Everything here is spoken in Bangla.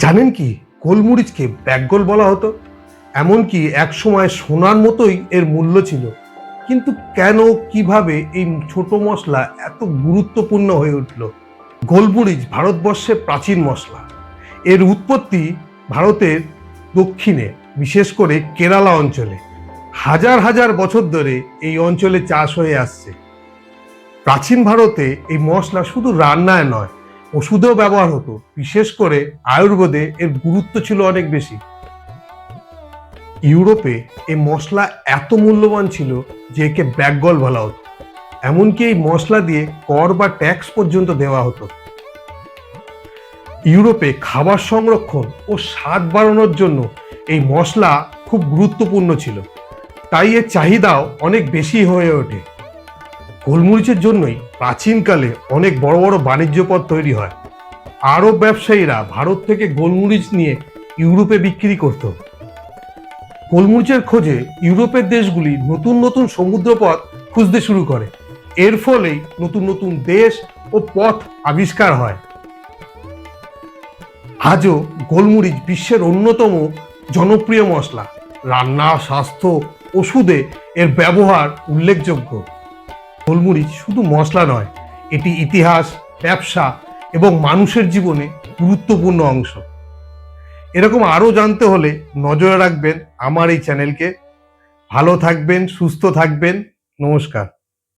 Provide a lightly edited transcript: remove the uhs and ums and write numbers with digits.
জানেন কি, গোলমরিচকে ব্যাকগোল বলা হতো। এমনকি এক সময় সোনার মতোই এর মূল্য ছিল। কিন্তু কেন, কিভাবে এই ছোট মশলা এত গুরুত্বপূর্ণ হয়ে উঠল? গোলমরিচ ভারতবর্ষের প্রাচীন মশলা। এর উৎপত্তি ভারতের দক্ষিণে, বিশেষ করে কেরালা অঞ্চলে। হাজার হাজার বছর ধরে এই অঞ্চলে চাষ হয়ে আসছে। প্রাচীন ভারতে এই মশলা শুধু রান্নায় নয়, ওষুধেও ব্যবহার হতো। বিশেষ করে আয়ুর্বেদে এর গুরুত্ব ছিল অনেক বেশি। ইউরোপে এই মশলা এত মূল্যবান ছিল যে একে ব্যাকগল বলা হতো। এমনকি এই মশলা দিয়ে কর বা ট্যাক্স পর্যন্ত দেওয়া হতো। ইউরোপে খাবার সংরক্ষণ ও স্বাদ বাড়ানোর জন্য এই মশলা খুব গুরুত্বপূর্ণ ছিল, তাই এর চাহিদাও অনেক বেশি হয়ে ওঠে। গোলমরিচের জন্যই প্রাচীনকালে অনেক বড় বড় বাণিজ্য পথ তৈরি হয়। আরব ব্যবসায়ীরা ভারত থেকে গোলমরিচ নিয়ে ইউরোপে বিক্রি করত। গোলমরিচের খোঁজে ইউরোপের দেশগুলি নতুন নতুন সমুদ্রপথ খুঁজতে শুরু করে। এর ফলেই নতুন নতুন দেশ ও পথ আবিষ্কার হয়। আজও গোলমরিচ বিশ্বের অন্যতম জনপ্রিয় মশলা। রান্না, স্বাস্থ্য, ওষুধে এর ব্যবহার উল্লেখযোগ্য। গোলমরিচ শুধু মশলা নয়, এটি ইতিহাস, ব্যবসা এবং মানুষের জীবনে গুরুত্বপূর্ণ অংশ। এরকম আরও জানতে হলে নজরে রাখবেন আমার এই চ্যানেলকে। ভালো থাকবেন, সুস্থ থাকবেন। নমস্কার।